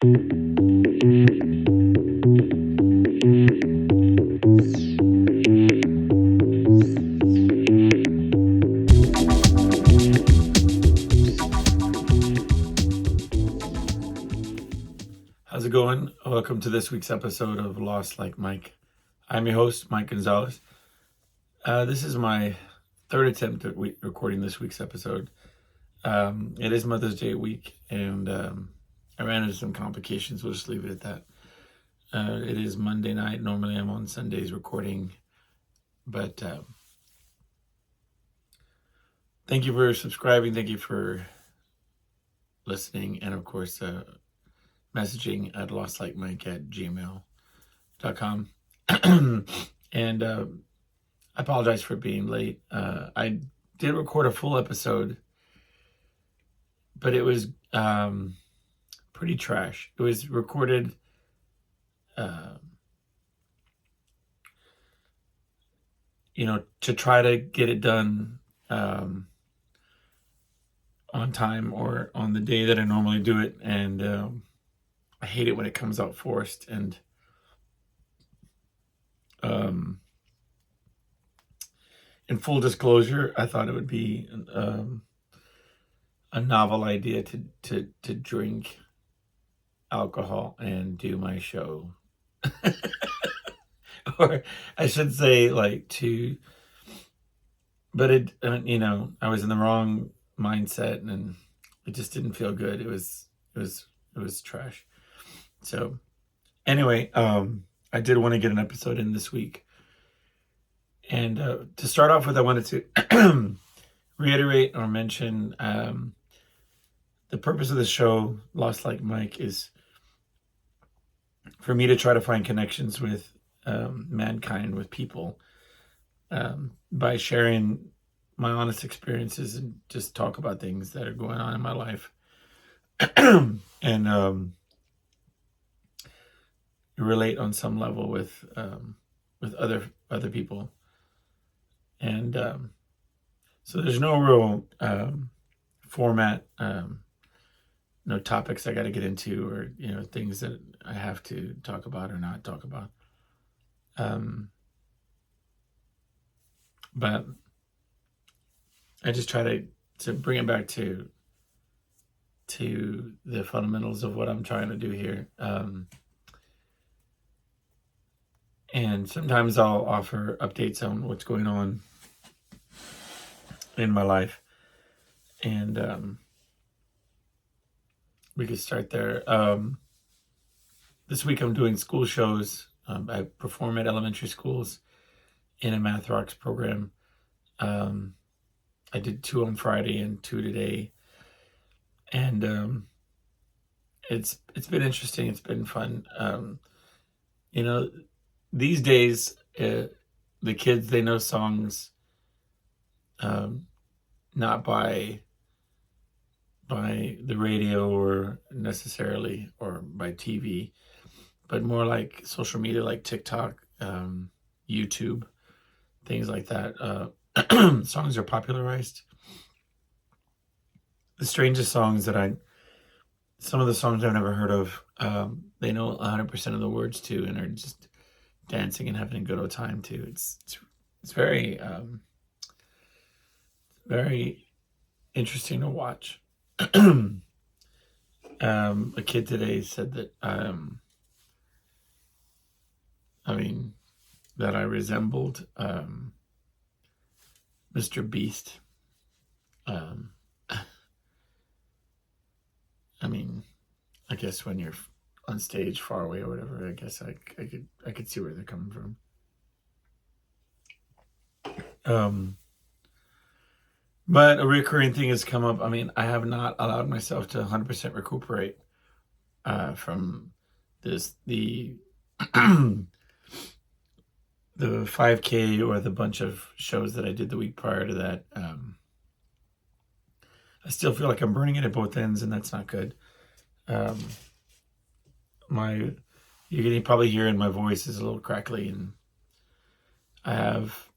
How's it going? Welcome to this week's episode of Lost Like Mike. I'm your host, Mike Gonzalez. This is my third attempt at recording this week's episode. It is Mother's Day week, and I ran into some complications. We'll just leave it at that. It is Monday night. Normally I'm on Sundays recording, but thank you for subscribing. Thank you for listening, and of course, messaging at lostlikemike@gmail.com. And I apologize for being late. I did record a full episode, but it was pretty trash. It was recorded to try to get it done on time or on the day that I normally do it, and I hate it when it comes out forced. And in full disclosure, I thought it would be a novel idea to drink alcohol and do my show. Or I should say, but it, I was in the wrong mindset, and it just didn't feel good. It was trash. So anyway, I did want to get an episode in this week. And to start off with, I wanted to reiterate or mention the purpose of the show, Lost Like Mike, is for me to try to find connections with mankind, with people, by sharing my honest experiences and just talk about things that are going on in my life. And relate on some level with other people. And so there's no real format, no topics I got to get into, or things that I have to talk about or not talk about. But I just try to bring it back to the fundamentals of what I'm trying to do here. And sometimes I'll offer updates on what's going on in my life. And we could start there. This week I'm doing school shows. I perform at elementary schools in a Math Rocks program. I did 2 on Friday and 2 today. And it's been interesting. It's been fun. These days, the kids, they know songs not by the radio or necessarily, or by TV, but more like social media, like TikTok, YouTube, things like that. Songs are popularized. The strangest songs some of the songs I've never heard of, they know 100% of the words to, and are just dancing and having a good old time too. It's very very interesting to watch. A kid today said that that I resembled Mr. Beast. I guess when you're on stage far away or whatever, I guess I could see where they're coming from. But a recurring thing has come up. I have not allowed myself to 100% recuperate from the the 5K or the bunch of shows that I did the week prior to that. I still feel like I'm burning it at both ends, and that's not good. You can probably hear in my voice is a little crackly, and I have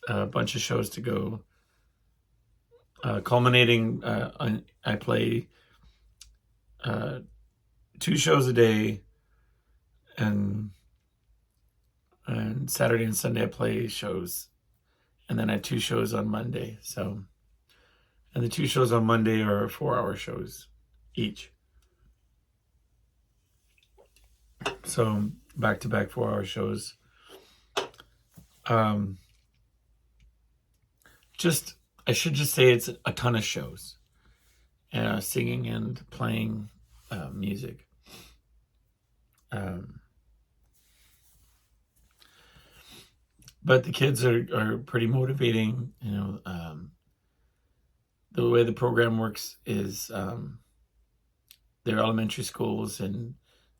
a bunch of shows to go. Culminating, I play 2 shows a day, and Saturday and Sunday I play shows, and then I have 2 shows on Monday. So, and the 2 shows on Monday are 4-hour shows each. So back-to-back 4-hour shows. I should just say it's a ton of shows, singing and playing music. But the kids are pretty motivating. The way the program works is they're elementary schools, and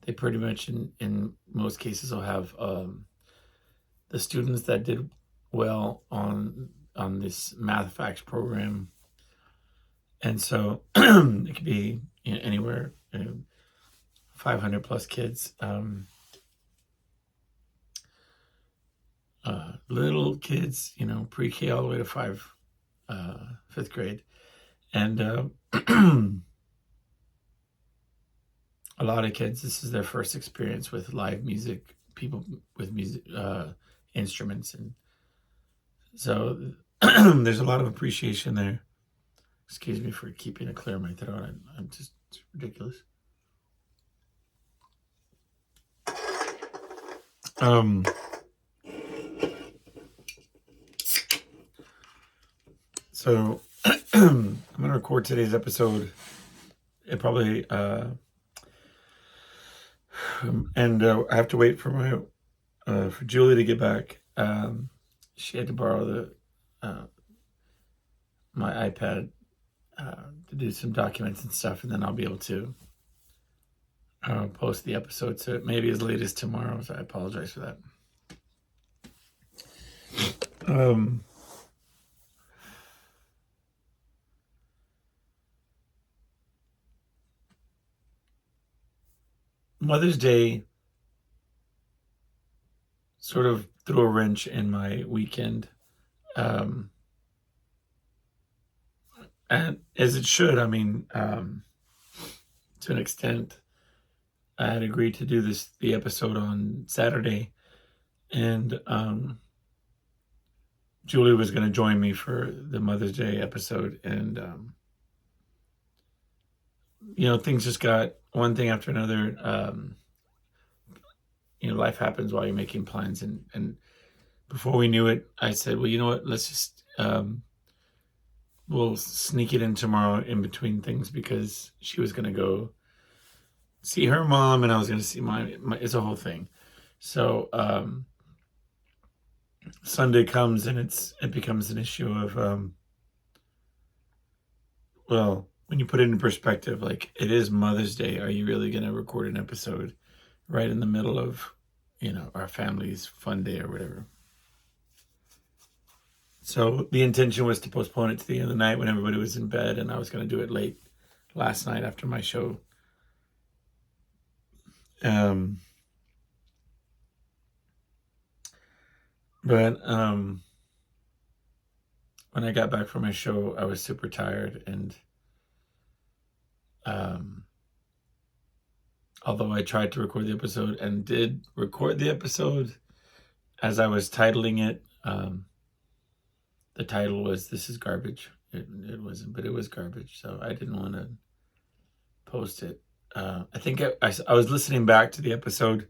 they pretty much in most cases will have the students that did well on this math facts program. And so it could be anywhere, 500 plus kids, little kids, pre-K all the way to 5th grade. And a lot of kids, this is their first experience with live music, people with music instruments. And so there's a lot of appreciation there. Excuse me for keeping it clear in my throat. I'm just, it's ridiculous. So I'm going to record today's episode. It probably, and I have to wait for for Julie to get back. She had to borrow my iPad to do some documents and stuff, and then I'll be able to post the episode. So it may be as late as tomorrow, so I apologize for that. Mother's Day sort of threw a wrench in my weekend. And as it should. I mean, to an extent, I had agreed to do the episode on Saturday, and Julie was going to join me for the Mother's Day episode, and things just got one thing after another. Life happens while you're making plans, and before we knew it, I said, well, you know what, let's just we'll sneak it in tomorrow in between things, because she was going to go see her mom and I was going to see my it's a whole thing. So Sunday comes and it becomes an issue of well, when you put it in perspective, like, it is Mother's Day. Are you really going to record an episode right in the middle of our family's fun day or whatever? So the intention was to postpone it to the end of the night when everybody was in bed, and I was going to do it late last night after my show. But when I got back from my show, I was super tired, and although I tried to record the episode and did record the episode, as I was titling it, the title was "This is Garbage." It wasn't, but it was garbage, so I didn't want to post it. I think I was listening back to the episode.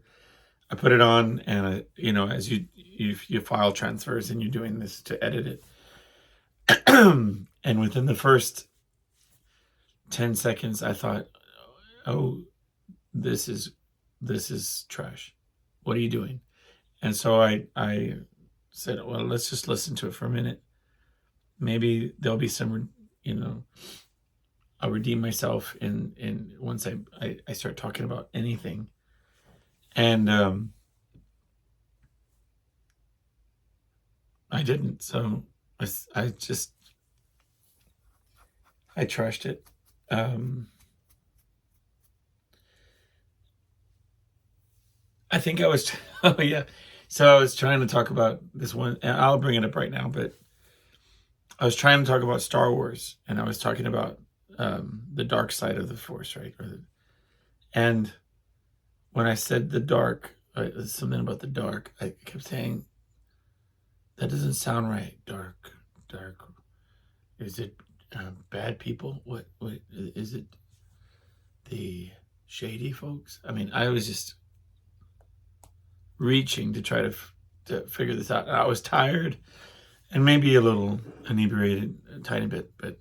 I put it on, and as you file transfers and you're doing this to edit it, and within the first 10 seconds, I thought, "Oh, this is trash. What are you doing?" And so I said, "Well, let's just listen to it for a minute. Maybe there'll be some, I'll redeem myself in once I start talking about anything." And I didn't. So I trashed it. I think I was, oh yeah. So I was trying to talk about this one, and I'll bring it up right now, but I was trying to talk about Star Wars, and I was talking about the dark side of the Force, right? And when I said the dark, something about the dark, I kept saying, that doesn't sound right. Dark, dark. Is it bad people? What is it? The shady folks? I mean, I was just reaching to try to figure this out. I was tired and maybe a little inebriated, a tiny bit, but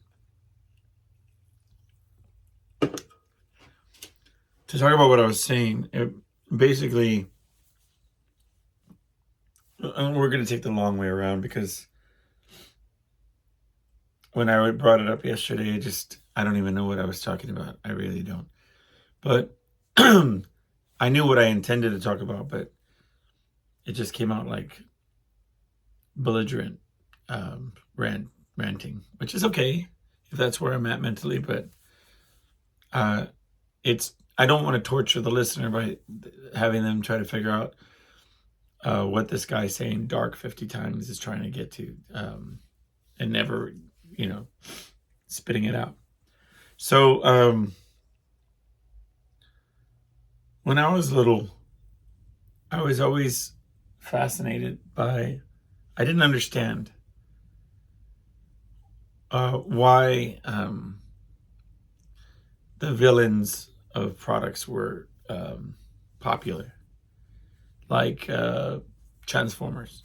to talk about what I was saying, basically, we're going to take the long way around, because when I brought it up yesterday, I don't even know what I was talking about. I really don't. But I knew what I intended to talk about, but it just came out like belligerent ranting, which is okay if that's where I'm at mentally. But I don't want to torture the listener by having them try to figure out what this guy saying dark 50 times is trying to get to, and never, spitting it out. So when I was little, I was always fascinated by, I didn't understand why the villains of products were popular, like Transformers.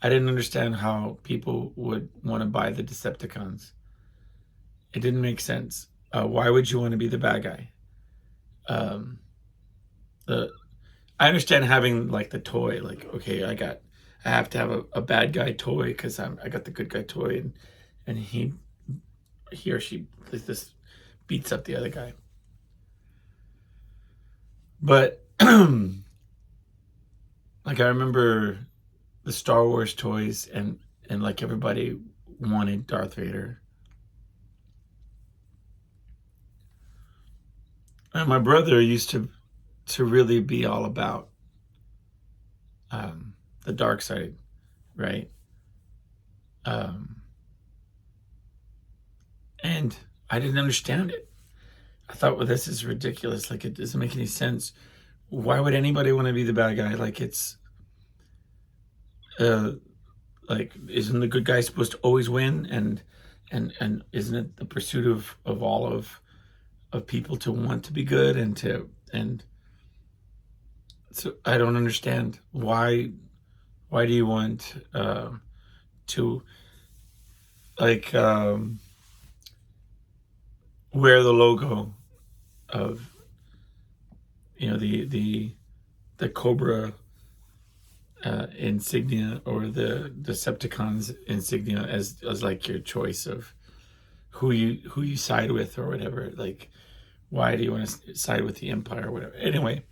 I didn't understand how people would want to buy the Decepticons. It didn't make sense. Why would you want to be the bad guy? I understand having like the toy, like, okay, I have to have a bad guy toy because I got the good guy toy, and he or she this beats up the other guy. But like, I remember the Star Wars toys, and like everybody wanted Darth Vader. And my brother used to really be all about the dark side, right? And I didn't understand it. I thought, well, this is ridiculous. Like, it doesn't make any sense. Why would anybody want to be the bad guy? Like, it's like, isn't the good guy supposed to always win? And isn't it the pursuit of all of people to want to be good, and so I don't understand why do you want to like wear the logo of the Cobra insignia, or the Decepticons insignia, as like your choice of who you side with or whatever? Like, why do you want to side with the Empire or whatever? Anyway,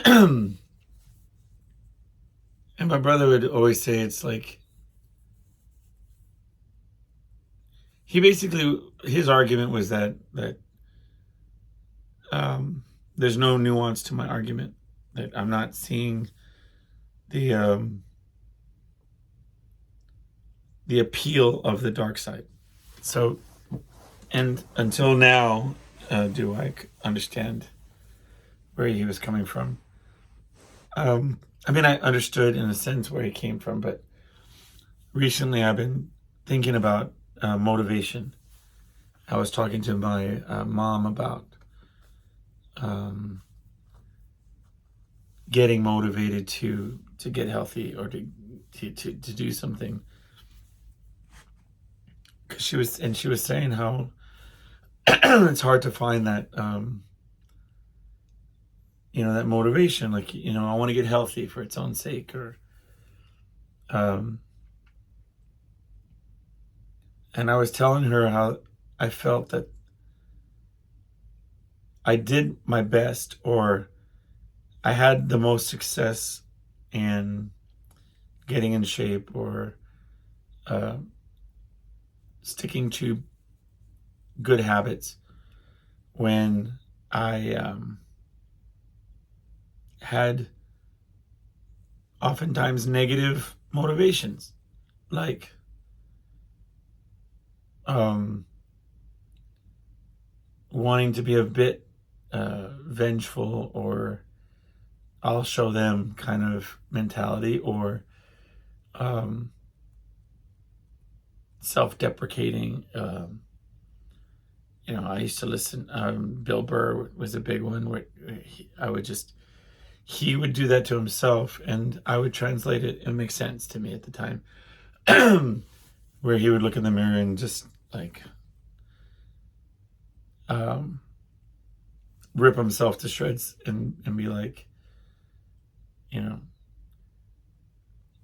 and my brother would always say, it's like, his argument was that there's no nuance to my argument, that I'm not seeing the appeal of the dark side. So, and until now, do I understand where he was coming from. I mean, I understood in a sense where he came from, but recently I've been thinking about motivation. I was talking to my mom about getting motivated to get healthy, or to do something. Because she was saying how it's hard to find that that motivation, like, I want to get healthy for its own sake, or and I was telling her how I felt that I did my best, or I had the most success in getting in shape, or sticking to good habits, when I had oftentimes negative motivations, like wanting to be a bit vengeful, or I'll show them kind of mentality, or self-deprecating. I used to listen. Bill Burr was a big one where he would do that to himself, and I would translate it. It makes sense to me at the time, where he would look in the mirror and just like rip himself to shreds and be like,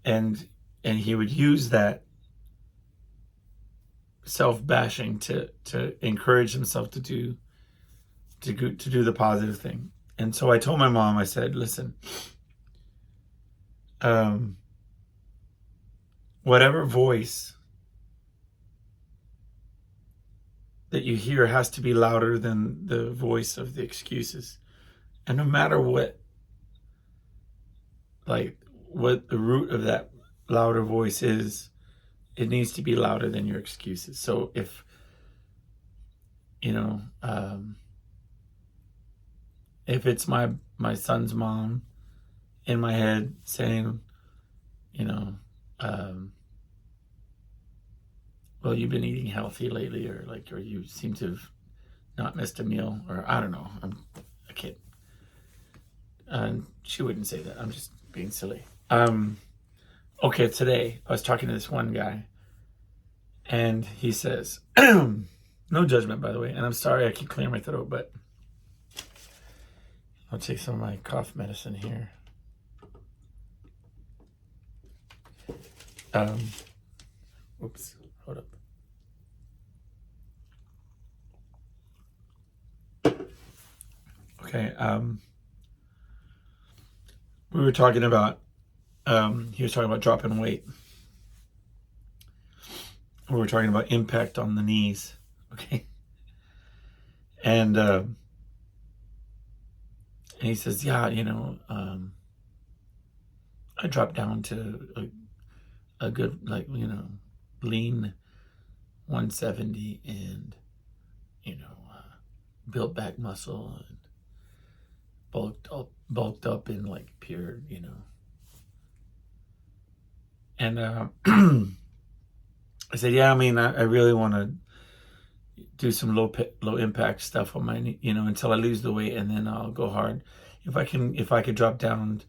and he would use that self-bashing to encourage himself to do the positive thing. And so I told my mom, I said, listen, whatever voice that you hear has to be louder than the voice of the excuses. And no matter what the root of that louder voice is, it needs to be louder than your excuses. So if, if it's my son's mom in my head saying, well, you've been eating healthy lately, or you seem to have not missed a meal, or I don't know, I'm a kid. And she wouldn't say that. I'm just being silly. Okay, today I was talking to this one guy, and he says, no judgment, by the way, and I'm sorry I keep clearing my throat, but I'll take some of my cough medicine here. Oops, hold up. Okay, we were talking about, he was talking about dropping weight. We were talking about impact on the knees, okay? And he says, yeah, I dropped down to a good, lean 170 and, built back muscle and bulked up in pure, And I said, yeah, I really want to do some low impact stuff on my knee, until I lose the weight, and then I'll go hard. If I could drop down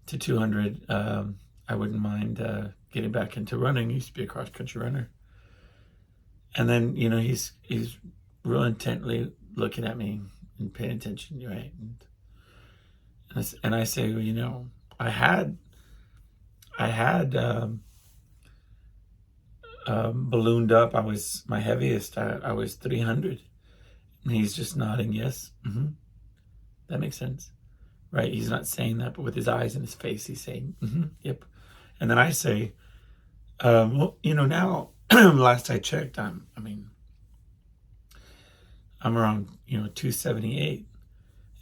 to 200, I wouldn't mind getting back into running. I used to be a cross country runner. And then, he's real intently looking at me and paying attention, right? And I say, well, I had ballooned up. My heaviest, I was 300. And he's just nodding, yes. That makes sense, right? He's not saying that, but with his eyes and his face, he's saying, yep. And then I say, well, now, last I checked, I'm around, 278.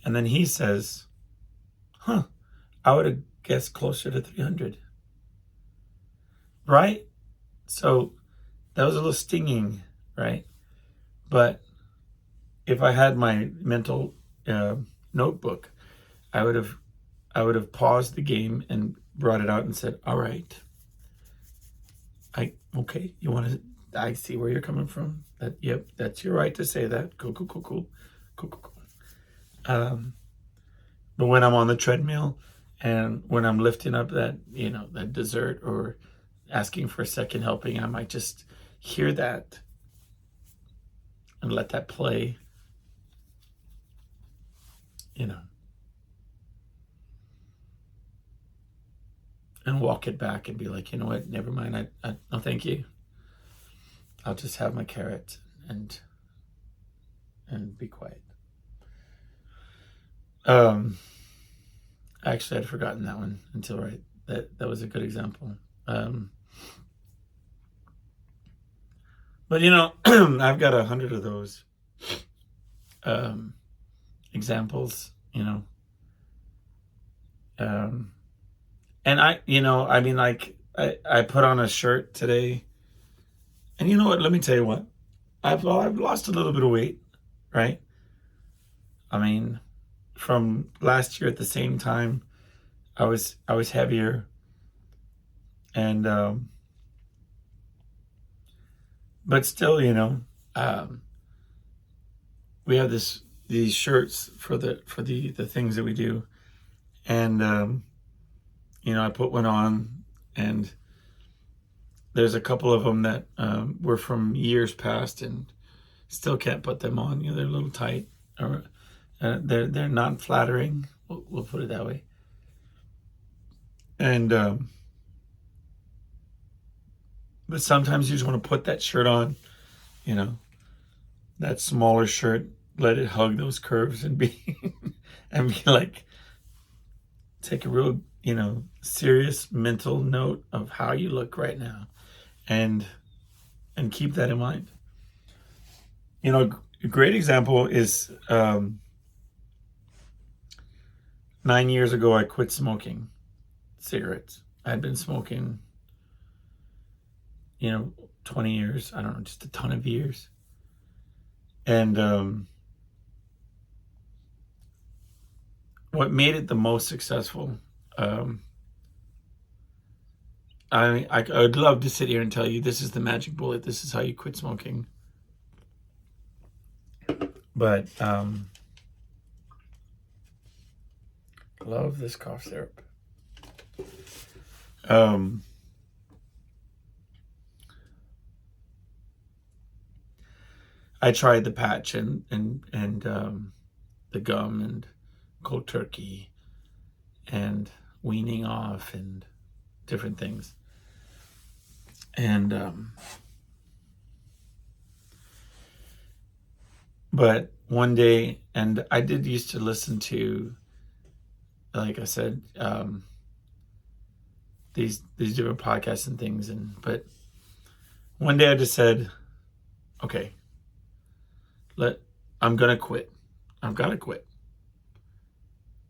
And then he says, I would have guessed closer to 300. Right? So that was a little stinging, right? But if I had my mental notebook, I would have paused the game and brought it out and said, all right, okay, I see where you're coming from. Yep, that's your right to say that. Cool. But when I'm on the treadmill and when I'm lifting up that, that dessert or asking for a second helping, I might just hear that and let that play, and walk it back and be like, you know what, never mind. No, thank you. I'll just have my carrot and be quiet. Actually, I'd forgotten that one until right. That was a good example. But I've got 100 of those examples, and I put on a shirt today, and you know what? Let me tell you what. I've lost a little bit of weight, right? I mean, from last year at the same time, I was heavier, and but still, um, we have these shirts for the things that we do, and I put one on, and there's a couple of them that were from years past, and still can't put them on. They're a little tight, or they're not flattering. We'll put it that way. And but sometimes you just want to put that shirt on, that smaller shirt, let it hug those curves and be and be like, take a real, serious mental note of how you look right now, and keep that in mind. A great example is 9 years ago, I quit smoking cigarettes. I'd been smoking, 20 years, I don't know, just a ton of years. And what made it the most successful, I'd love to sit here and tell you this is the magic bullet, this is how you quit smoking. But love this cough syrup. I tried the patch and the gum and cold turkey and weaning off and different things. And but one day, and I did used to listen to, like I said, these different podcasts and things, but one day I just said, okay, I'm gonna quit. I've got to quit.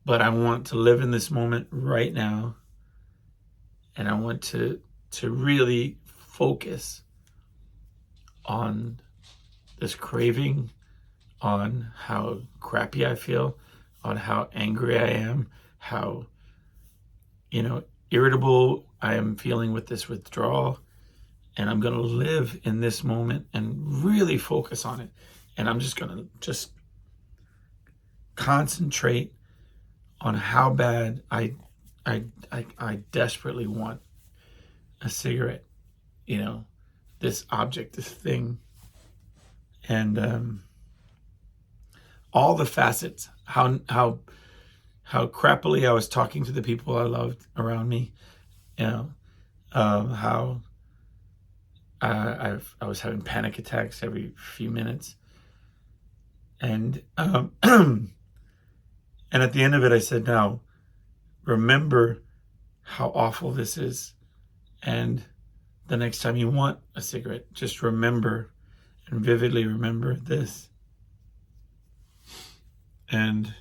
But I want to live in this moment right now, and I want to really focus on this craving, on how crappy I feel, on how angry I am, how irritable I am feeling with this withdrawal. And I'm going to live in this moment and really focus on it. And I'm just going to concentrate on how bad I desperately want a cigarette, this object, this thing. And all the facets, how crappily I was talking to the people I loved around me, how I was having panic attacks every few minutes, and and at the end of it, I said, now remember how awful this is, and the next time you want a cigarette, just remember and vividly remember this. And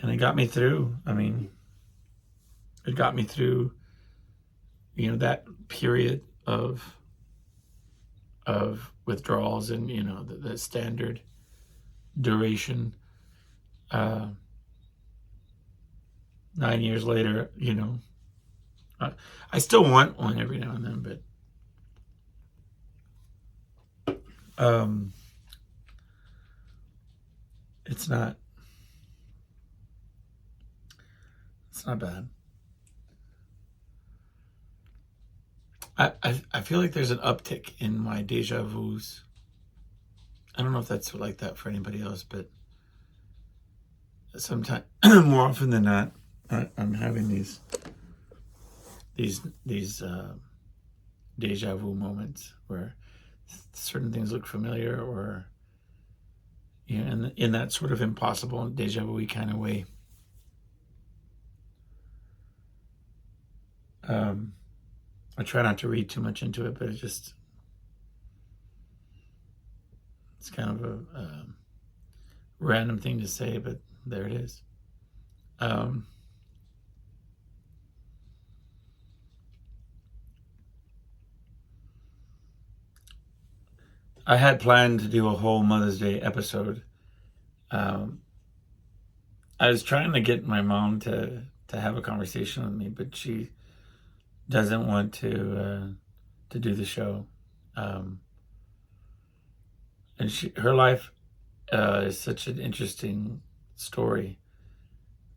it got me through. I mean, it got me through, that period of withdrawals, and the standard duration. 9 years later, I still want one every now and then, but it's not bad. I feel like there's an uptick in my deja vus. I don't know if that's like that for anybody else, but sometimes, more often than not, I'm having these deja vu moments where certain things look familiar, or in that sort of impossible deja vu kind of way. I try not to read too much into it, but it's kind of a random thing to say, but there it is. I had planned to do a whole Mother's Day episode, Um, I was trying to get my mom to have a conversation with me, but she doesn't want to do the show. Um, and her life is such an interesting story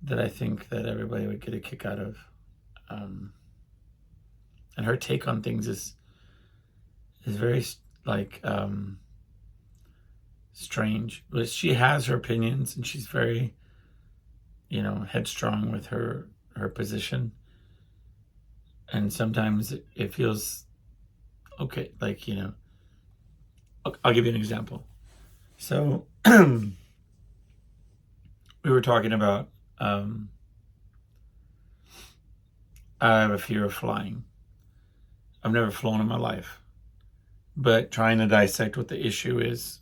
that I think that everybody would get a kick out of. Um, and her take on things is very like strange. But she has her opinions, and she's very, headstrong with her position. And sometimes it feels okay, like, I'll give you an example. So we were talking about I have a fear of flying. I've never flown in my life, but trying to dissect what the issue is.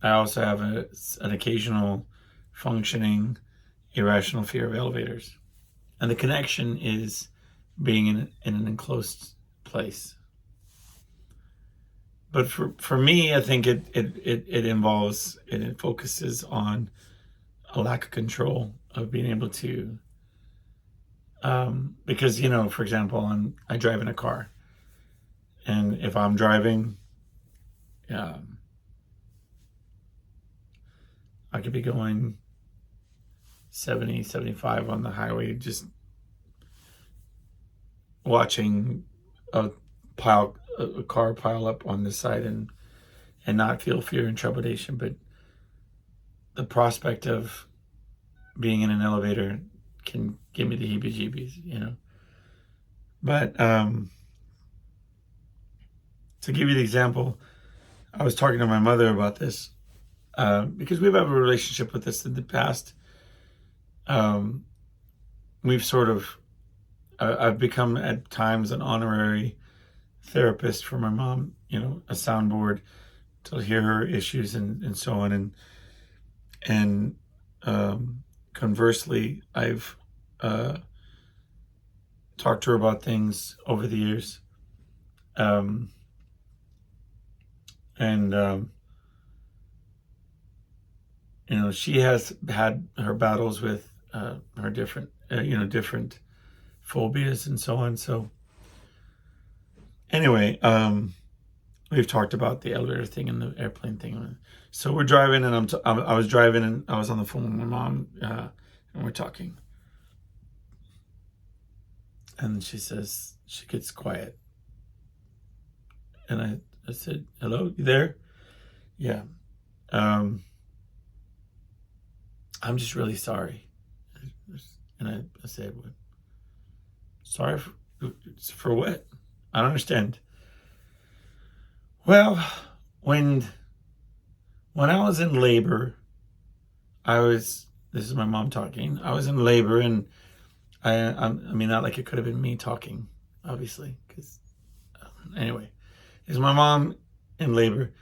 I also have an occasional functioning irrational fear of elevators, and the connection is being in an enclosed place. But for me, I think it focuses on a lack of control of being able to, because, for example, I drive in a car, and if I'm driving, I could be going 70, 75 on the highway, just watching a car pile up on the side and not feel fear and trepidation. But the prospect of being in an elevator can give me the heebie-jeebies, But to give you the example, I was talking to my mother about this because we've had a relationship with this in the past. We've sort of, I've become at times an honorary therapist for my mom, a soundboard to hear her issues and so on. And conversely, I've talked to her about things over the years. She has had her battles with her different phobias and so on. So anyway, we've talked about the elevator thing and the airplane thing. So we're driving, and I was driving, and I was on the phone with my mom, and we're talking. And she gets quiet. And I said, "Hello, you there?" "Yeah. I'm just really sorry." And I said, "What? Sorry for what? I don't understand." "Well, when I was in labor, this is my mom talking. I was in labor, and I mean, not like it could have been me talking, obviously, because anyway, is my mom in labor?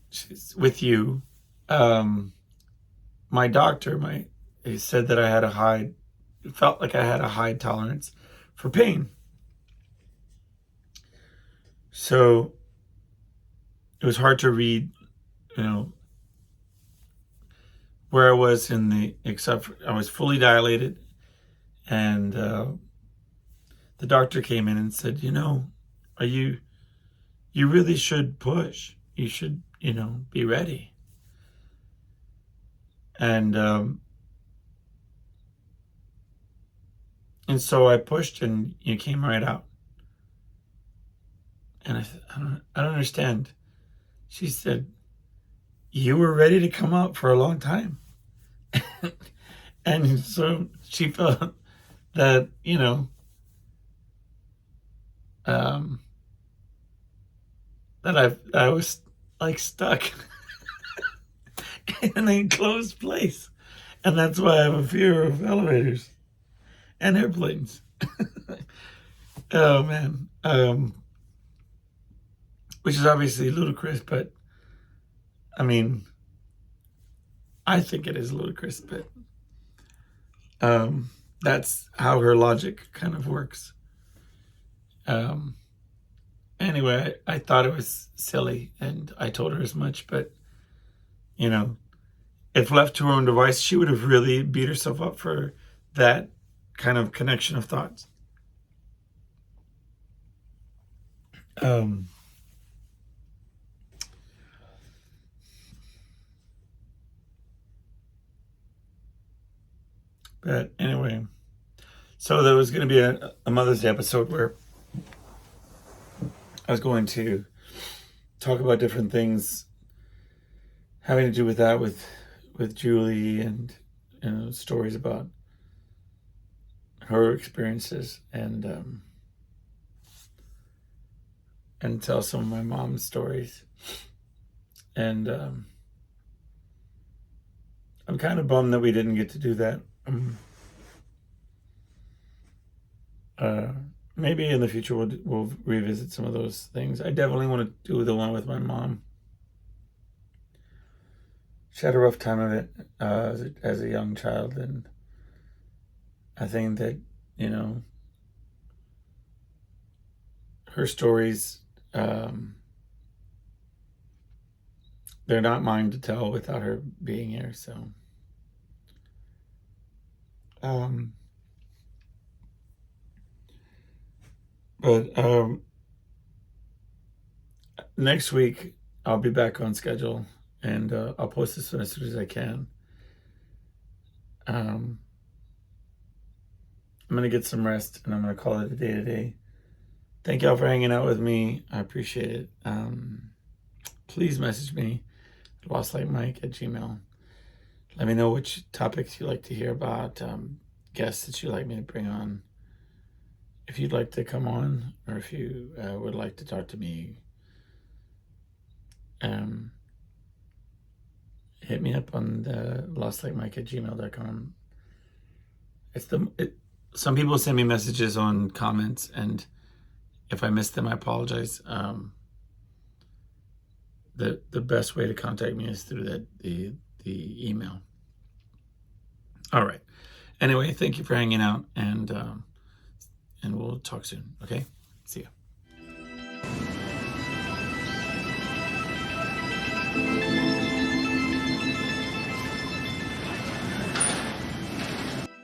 She's with you. My doctor, he said that I had felt like I had a high tolerance for pain. So it was hard to read, where I was except for I was fully dilated. And the doctor came in and said, you really should push. You should, be ready. And so I pushed, and you came right out. And I said, I don't understand. She said, "You were ready to come out for a long time." And so she felt that, that I was like stuck in an enclosed place. And that's why I have a fear of elevators and airplanes. Oh man. Which is obviously ludicrous, but I mean, I think it is ludicrous, but that's how her logic kind of works. Anyway, I thought it was silly, and I told her as much, but you know, if left to her own device, she would have really beat herself up for that kind of connection of thoughts. But anyway, so there was going to be a Mother's Day episode where I was going to talk about different things having to do with that, with Julie, and stories about her experiences, and tell some of my mom's stories. And I'm kind of bummed that we didn't get to do that. Maybe in the future we'll revisit some of those things. I definitely want to do the one with my mom. She had a rough time of it as a young child, and I think that, her stories, they're not mine to tell without her being here. So, but next week I'll be back on schedule, and I'll post this one as soon as I can. I'm going to get some rest, and I'm going to call it a day today. Thank y'all for hanging out with me. I appreciate it. Please message me, lostlightmike@gmail.com. Let me know which topics you'd like to hear about, guests that you'd like me to bring on. If you'd like to come on, or if you would like to talk to me, hit me up on the lostlightmike@gmail.com. Some people send me messages on comments, and if I miss them, I apologize. The best way to contact me is through the email. All right. Anyway, thank you for hanging out, and we'll talk soon. Okay. See ya.